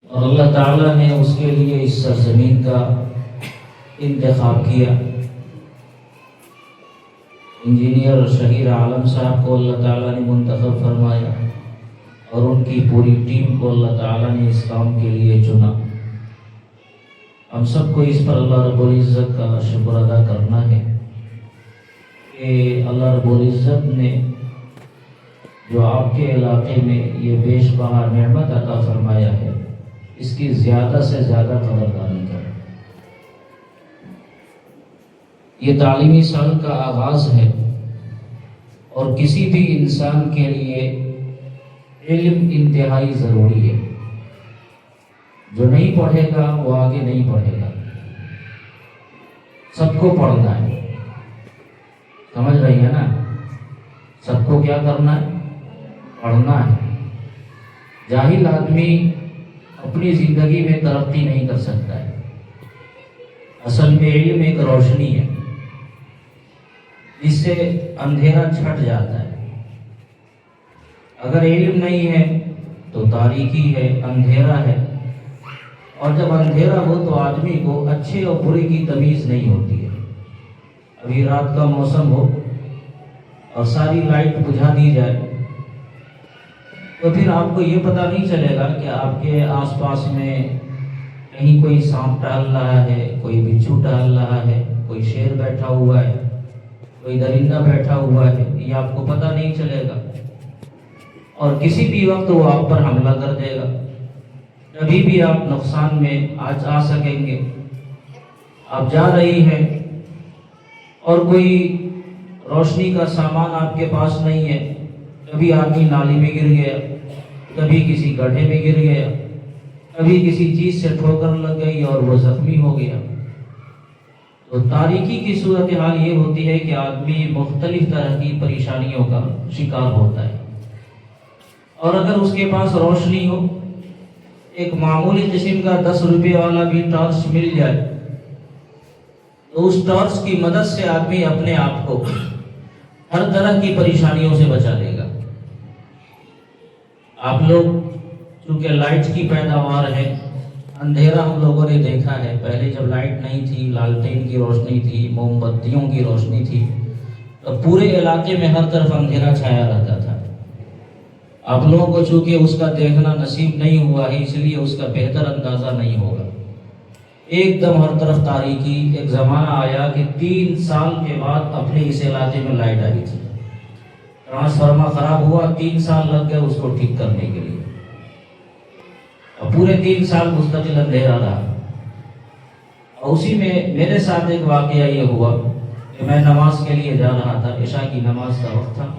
اور اللہ تعالیٰ نے اس کے لیے اس سرزمین کا انتخاب کیا۔ انجینئر شہیر عالم صاحب کو اللہ تعالیٰ نے منتخب فرمایا اور ان کی پوری ٹیم کو اللہ تعالیٰ نے اس کام کے لیے چنا۔ ہم سب کو اس پر اللہ رب العزت کا شکر ادا کرنا ہے کہ اللہ رب العزت نے جو آپ کے علاقے میں یہ بیش بہا نعمت عطا فرمایا ہے، اس کی زیادہ سے زیادہ قدردانی کریں۔ یہ تعلیمی سال کا آغاز ہے اور کسی بھی انسان کے لیے علم انتہائی ضروری ہے۔ جو نہیں پڑھے گا وہ آگے نہیں پڑھے گا۔ سب کو پڑھنا ہے، سمجھ رہی ہے نا؟ سب کو کیا کرنا ہے؟ پڑھنا ہے۔ جاہل آدمی اپنی زندگی میں ترقی نہیں کر سکتا ہے۔ اصل میں علم ایک روشنی ہے جس سے اندھیرا چھٹ جاتا ہے۔ اگر علم نہیں ہے تو تاریکی ہے، اندھیرا ہے، اور جب اندھیرا ہو تو آدمی کو اچھے اور برے کی تمیز نہیں ہوتی ہے۔ ابھی رات کا موسم ہو اور ساری لائٹ بجھا دی جائے تو پھر آپ کو یہ پتہ نہیں چلے گا کہ آپ کے آس پاس میں کہیں کوئی سانپ ٹہل رہا ہے، کوئی بچھو ٹہل رہا ہے، کوئی شیر بیٹھا ہوا ہے، کوئی درندہ بیٹھا ہوا ہے، یہ آپ کو پتہ نہیں چلے گا، اور کسی بھی وقت وہ آپ پر حملہ کر دے گا۔ کبھی بھی آپ نقصان میں آ سکیں گے۔ آپ جا رہی ہیں اور کوئی روشنی کا سامان آپ کے پاس نہیں ہے، کبھی آدمی نالی میں گر گیا، کبھی کسی گڈھے میں گر گیا، کبھی کسی چیز سے ٹھوکر لگ گئی اور وہ زخمی ہو گیا۔ تو تاریکی کی صورتحال یہ ہوتی ہے کہ آدمی مختلف طرح کی پریشانیوں کا شکار ہوتا ہے، اور اگر اس کے پاس روشنی ہو، ایک معمولی قسم کا 10 روپے والا بھی ٹارچ مل جائے تو اس ٹارچ کی مدد سے آدمی اپنے آپ کو ہر طرح کی پریشانیوں سے بچا لے گا۔ آپ لوگ چونکہ لائٹ کی پیداوار ہے، اندھیرا ہم لوگوں نے دیکھا ہے۔ پہلے جب لائٹ نہیں تھی، لالٹین کی روشنی تھی، موم بتیوں کی روشنی تھی، تو پورے علاقے میں ہر طرف اندھیرا چھایا رہتا تھا۔ آپ لوگوں کو چونکہ اس کا دیکھنا نصیب نہیں ہوا ہے، اس لیے اس کا بہتر اندازہ نہیں ہوگا۔ ایک دم ہر طرف تاریکی۔ ایک زمانہ آیا کہ 3 سال کے بعد اپنے اس علاقے میں لائٹ آئی تھی۔ ٹرانسفارمر خراب ہوا، 3 سال لگ گئے اس کو ٹھیک کرنے کے لیے، اور پورے 3 سال مستقل اندھیرا رہا۔ اور اسی میں میرے ساتھ ایک واقعہ یہ ہوا کہ میں نماز کے لیے جا رہا تھا، عشاء کی نماز کا وقت تھا۔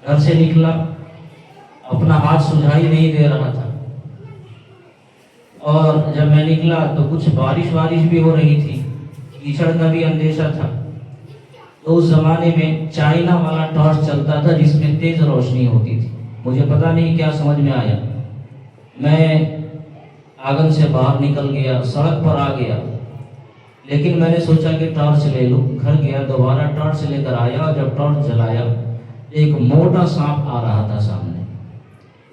گھر سے نکلا، اپنا ہاتھ سجھائی نہیں دے رہا تھا، اور جب میں نکلا تو کچھ بارش بھی ہو رہی تھی، کیچڑ کا بھی اندیشہ تھا۔ تو اس زمانے میں چائنا والا ٹارچ چلتا تھا جس میں تیز روشنی ہوتی تھی۔ مجھے پتہ نہیں کیا سمجھ میں آیا، میں آنگن سے باہر نکل گیا، سڑک پر آ گیا، لیکن میں نے سوچا کہ ٹارچ لے لوں۔ گھر گیا، دوبارہ ٹارچ لے کر آیا، اور جب ٹارچ جلایا ایک موٹا سانپ آ رہا تھا سامنے۔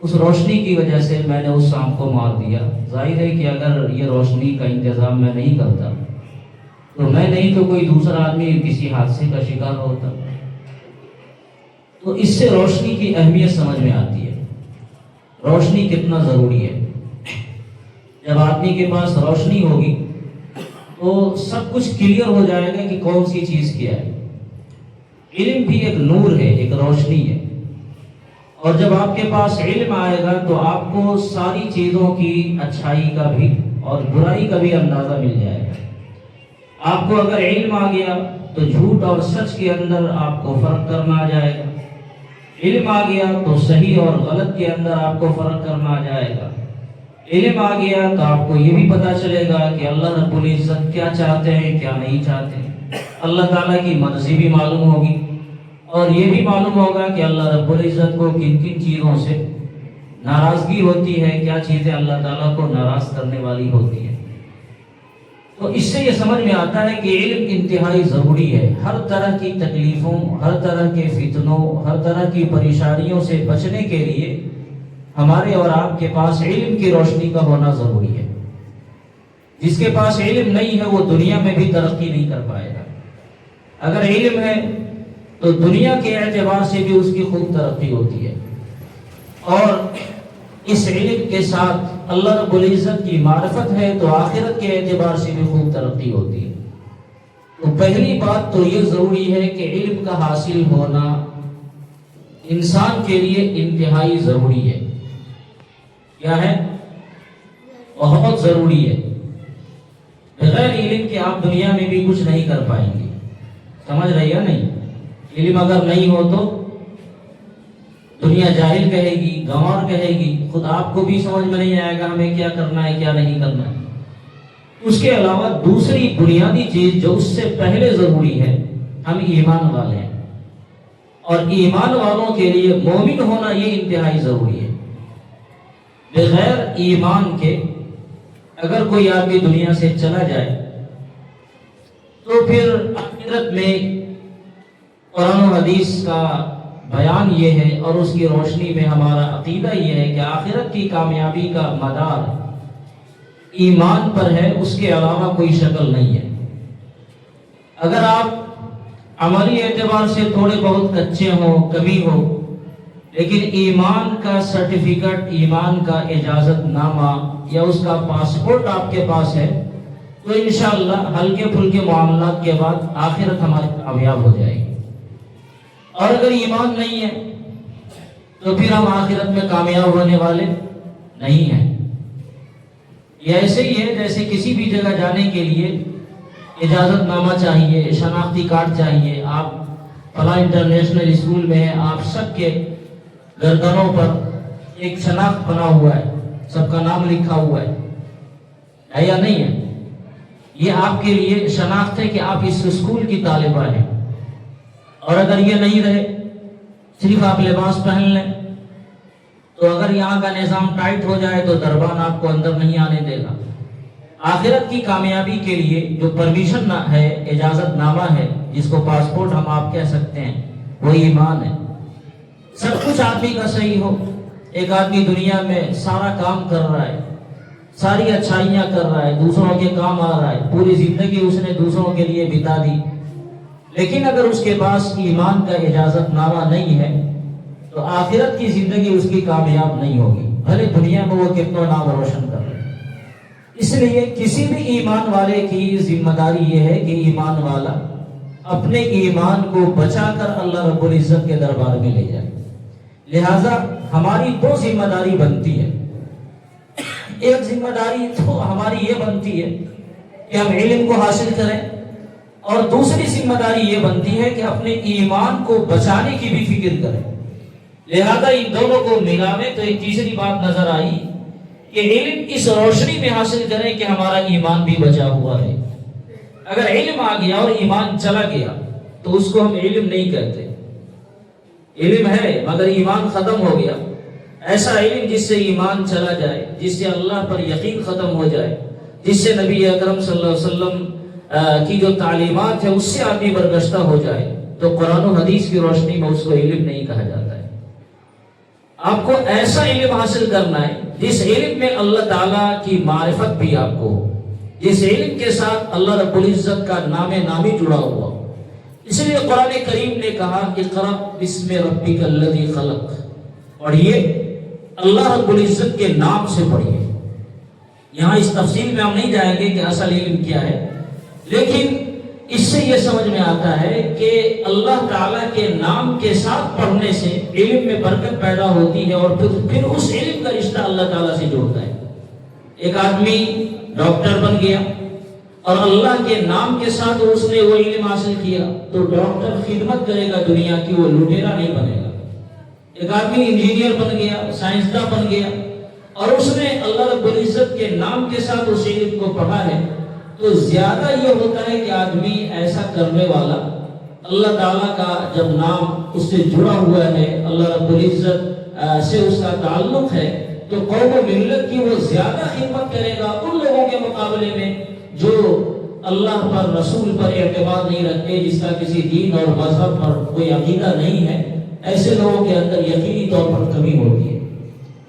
اس روشنی کی وجہ سے میں نے اس سانپ کو مار دیا۔ ظاہر ہے کہ اگر یہ روشنی کا انتظام میں نہیں کرتا تو میں نہیں تو کوئی دوسرا آدمی کسی حادثے کا شکار ہوتا۔ تو اس سے روشنی کی اہمیت سمجھ میں آتی ہے، روشنی کتنا ضروری ہے۔ جب آدمی کے پاس روشنی ہوگی تو سب کچھ کلیئر ہو جائے گا کہ کون سی چیز کیا ہے۔ علم بھی ایک نور ہے، ایک روشنی ہے، اور جب آپ کے پاس علم آئے گا تو آپ کو ساری چیزوں کی اچھائی کا بھی اور برائی کا بھی اندازہ مل جائے گا۔ آپ کو اگر علم آ گیا تو جھوٹ اور سچ کے اندر آپ کو فرق کرنا آ جائے گا۔ علم آ گیا تو صحیح اور غلط کے اندر آپ کو فرق کرنا آ جائے گا۔ علم آ گیا تو آپ کو یہ بھی پتہ چلے گا کہ اللہ رب العزت کیا چاہتے ہیں، کیا نہیں چاہتے۔ اللہ تعالیٰ کی مرضی بھی معلوم ہوگی، اور یہ بھی معلوم ہوگا کہ اللہ رب العزت کو کن کن چیزوں سے ناراضگی ہوتی ہے، کیا چیزیں اللہ تعالیٰ کو ناراض کرنے والی ہوتی ہیں۔ تو اس سے یہ سمجھ میں آتا ہے کہ علم انتہائی ضروری ہے۔ ہر طرح کی تکلیفوں، ہر طرح کے فتنوں، ہر طرح کی پریشانیوں سے بچنے کے لیے ہمارے اور آپ کے پاس علم کی روشنی کا ہونا ضروری ہے۔ جس کے پاس علم نہیں ہے وہ دنیا میں بھی ترقی نہیں کر پائے گا۔ اگر علم ہے تو دنیا کے اعتبار سے بھی اس کی خوب ترقی ہوتی ہے، اور اس علم کے ساتھ اللہ رب العزت کی معرفت ہے تو آخرت کے اعتبار سے بھی خوب ترقی ہوتی ہے۔ تو پہلی بات تو یہ ضروری ہے کہ علم کا حاصل ہونا انسان کے لیے انتہائی ضروری ہے۔ کیا ہے؟ بہت ضروری ہے۔ بغیر علم کے آپ دنیا میں بھی کچھ نہیں کر پائیں گے۔ سمجھ رہی ہے نہیں؟ علم اگر نہیں ہو تو دنیا جاہل کہے گی، گنوار کہے گی، خود آپ کو بھی سمجھ میں نہیں آئے گا ہمیں کیا کرنا ہے کیا نہیں کرنا ہے۔ اس کے علاوہ دوسری بنیادی چیز جو اس سے پہلے ضروری ہے، ہم ایمان والے ہیں، اور ایمان والوں کے لیے مومن ہونا یہ انتہائی ضروری ہے۔ بغیر ایمان کے اگر کوئی آدمی دنیا سے چلا جائے تو پھر آخرت میں قرآن و حدیث کا بیان یہ ہے، اور اس کی روشنی میں ہمارا عقیدہ یہ ہے کہ آخرت کی کامیابی کا مدار ایمان پر ہے، اس کے علاوہ کوئی شکل نہیں ہے۔ اگر آپ عملی اعتبار سے تھوڑے بہت کچے ہوں، کمی ہو، لیکن ایمان کا سرٹیفکیٹ، ایمان کا اجازت نامہ یا اس کا پاسپورٹ آپ کے پاس ہے تو انشاءاللہ ہلکے پھلکے معاملات کے بعد آخرت ہماری کامیاب ہو جائے گی۔ اور اگر ایمان نہیں ہے تو پھر ہم آخرت میں کامیاب ہونے والے نہیں ہیں۔ یہ ایسے ہی ہے جیسے کسی بھی جگہ جانے کے لیے اجازت نامہ چاہیے، شناختی کارڈ چاہیے۔ آپ فلاں انٹرنیشنل اسکول میں ہیں، آپ سب کے گردنوں پر ایک شناخت بنا ہوا ہے، سب کا نام لکھا ہوا ہے یا نہیں ہے؟ یہ آپ کے لیے شناخت ہے کہ آپ اس اسکول کی طالبہ ہیں۔ اور اگر یہ نہیں رہے، صرف آپ لباس پہن لیں، تو اگر یہاں کا نظام ٹائٹ ہو جائے تو دربان آپ کو اندر نہیں آنے دے گا۔ آخرت کی کامیابی کے لیے جو پرمیشن ہے، اجازت نامہ ہے، جس کو پاسپورٹ ہم آپ کہہ سکتے ہیں، وہ ایمان ہے۔ سب کچھ آدمی کا صحیح ہو، ایک آدمی دنیا میں سارا کام کر رہا ہے، ساری اچھائیاں کر رہا ہے، دوسروں کے کام آ رہا ہے، پوری زندگی اس نے دوسروں کے لیے بتا دی، لیکن اگر اس کے پاس ایمان کا اجازت نامہ نہیں ہے تو آخرت کی زندگی اس کی کامیاب نہیں ہوگی، بھلے دنیا میں وہ کتنا نام روشن کر رہے۔ اس لیے کسی بھی ایمان والے کی ذمہ داری یہ ہے کہ ایمان والا اپنے ایمان کو بچا کر اللہ رب العزت کے دربار میں لے جائے۔ لہذا ہماری دو ذمہ داری بنتی ہے۔ ایک ذمہ داری تو ہماری یہ بنتی ہے کہ ہم علم کو حاصل کریں، اور دوسری ذمہ داری یہ بنتی ہے کہ اپنے ایمان کو بچانے کی بھی فکر کریں۔ لہذا ان دونوں کو ملاویں تو ایک تیسری بات نظر آئی کہ علم اس روشنی میں حاصل کریں کہ ہمارا ایمان بھی بچا ہوا ہے۔ اگر علم آ گیا اور ایمان چلا گیا تو اس کو ہم علم نہیں کہتے۔ علم ہے مگر ایمان ختم ہو گیا، ایسا علم جس سے ایمان چلا جائے، جس سے اللہ پر یقین ختم ہو جائے، جس سے نبی اکرم صلی اللہ علیہ وسلم کی جو تعلیمات ہے اس سے آدمی برگشتہ ہو جائے، تو قرآن و حدیث کی روشنی میں اس کو علم نہیں کہا جاتا ہے۔ آپ کو ایسا علم حاصل کرنا ہے جس علم میں اللہ تعالیٰ کی معرفت بھی آپ کو ہو، جس علم کے ساتھ اللہ رب العزت کا نام نامی جڑا ہوا ہو۔ اس لیے قرآن کریم نے کہا اقرأ بسم ربک الذی خلق، پڑھیے اللہ رب العزت کے نام سے پڑھیے۔ یہاں اس تفصیل میں ہم نہیں جائیں گے کہ اصل علم کیا ہے، لیکن اس سے یہ سمجھ میں آتا ہے کہ اللہ تعالیٰ کے نام کے ساتھ پڑھنے سے علم میں برکت پیدا ہوتی ہے، اور پھر اس علم کا رشتہ اللہ تعالیٰ سے جوڑتا ہے۔ ایک آدمی ڈاکٹر بن گیا اور اللہ کے نام کے ساتھ اس نے وہ علم حاصل کیا تو ڈاکٹر خدمت کرے گا دنیا کی، وہ لٹیرا نہیں بنے گا۔ ایک آدمی انجینئر بن گیا، سائنسداں بن گیا، اور اس نے اللہ رب العزت کے نام کے ساتھ اس علم کو پڑھا ہے، تو زیادہ یہ ہوتا ہے کہ آدمی ایسا کرنے والا اللہ تعالیٰ کا جب نام اس سے جڑا ہوا ہے، اللہ رب العزت سے اس کا تعلق ہے، تو قوم و ملت کی وہ زیادہ خدمت کرے گا ان لوگوں کے مقابلے میں جو اللہ پر، رسول پر اعتماد نہیں رکھتے، جس کا کسی دین اور مذہب پر کوئی عقیدہ نہیں ہے۔ ایسے لوگوں کے اندر یقینی طور پر کمی ہوتی ہے۔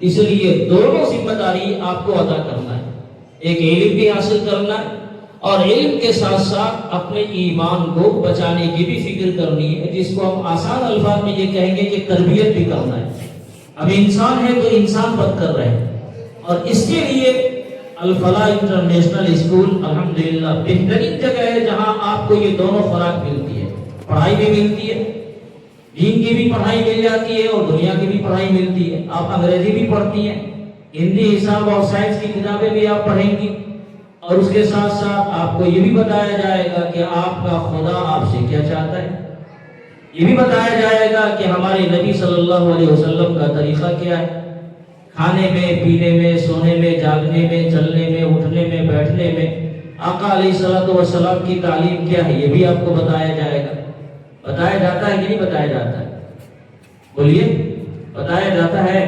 اس لیے دونوں ذمہ داری آپ کو ادا کرنا ہے، ایک علم بھی حاصل کرنا ہے اور علم کے ساتھ ساتھ اپنے ایمان کو بچانے کی بھی فکر کرنی ہے، جس کو ہم آسان الفاظ میں یہ کہیں گے کہ تربیت بھی کرنا ہے۔ اب انسان ہے تو انسان بد کر رہے ہیں، اور اس کے لیے الفلاح انٹرنیشنل اسکول الحمدللہ بہترین جگہ ہے جہاں آپ کو یہ دونوں خوراک ملتی ہے، پڑھائی بھی ملتی ہے، دین کی بھی پڑھائی مل جاتی ہے اور دنیا کی بھی پڑھائی ملتی ہے۔ آپ انگریزی بھی پڑھتی ہیں، ہندی، حساب اور سائنس کی کتابیں بھی آپ پڑھیں گی، اور اس کے ساتھ ساتھ آپ کو یہ بھی بتایا جائے گا کہ آپ کا خدا آپ سے کیا چاہتا ہے، یہ بھی بتایا جائے گا کہ ہمارے نبی صلی اللہ علیہ وسلم کا طریقہ کیا ہے، کھانے میں، پینے میں، سونے میں، جاگنے میں، چلنے میں، اٹھنے میں، بیٹھنے میں آقا علیہ الصلوۃ والسلام کی تعلیم کیا ہے، یہ بھی آپ کو بتایا جائے گا۔ بتایا جاتا ہے کہ نہیں بتایا جاتا ہے؟ بولیے، بتایا جاتا ہے؟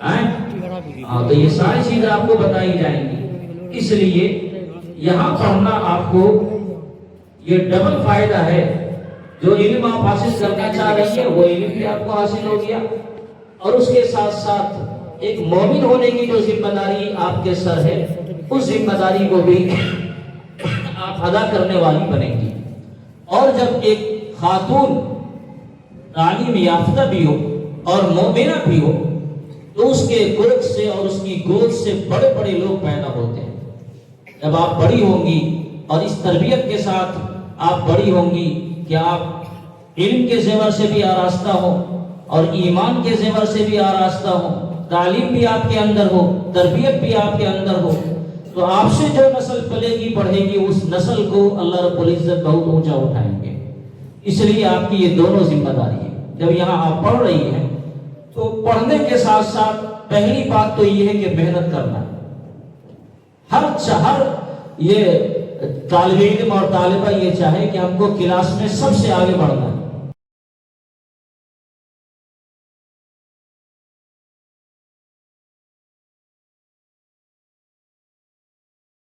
ہاں، تو یہ ساری چیزیں آپ کو بتائی جائیں گی۔ اس لیے یہاں پڑھنا آپ کو یہ ڈبل فائدہ ہے، جو علم آپ حاصل کرنا چاہ رہی ہیں وہ علم بھی آپ کو حاصل ہو گیا، اور اس کے ساتھ ساتھ ایک مومن ہونے کی جو ذمہ داری آپ کے سر ہے، اس ذمہ داری کو بھی آپ ادا کرنے والی بنیں گی۔ اور جب ایک خاتون تعلیم یافتہ بھی ہو اور مومنہ بھی ہو تو اس کے گود سے اور اس کی گود سے بڑے بڑے لوگ پیدا ہوتے ہیں۔ جب آپ بڑی ہوں گی اور اس تربیت کے ساتھ آپ بڑی ہوں گی کہ آپ علم کے زیور سے بھی آراستہ ہو اور ایمان کے زیور سے بھی آراستہ ہو، تعلیم بھی آپ کے اندر ہو، تربیت بھی آپ کے اندر ہو، تو آپ سے جو نسل پلے گی بڑھے گی، اس نسل کو اللہ رب العزت بہت اونچا اٹھائیں گے۔ اس لیے آپ کی یہ دونوں ذمہ داری ہے۔ جب یہاں آپ پڑھ رہی ہیں تو پڑھنے کے ساتھ ساتھ پہلی بات تو یہ ہے کہ محنت کرنا ہے۔ ہر یہ طالب علم اور طالبہ یہ چاہے کہ ہم کو کلاس میں سب سے آگے بڑھنا ہے،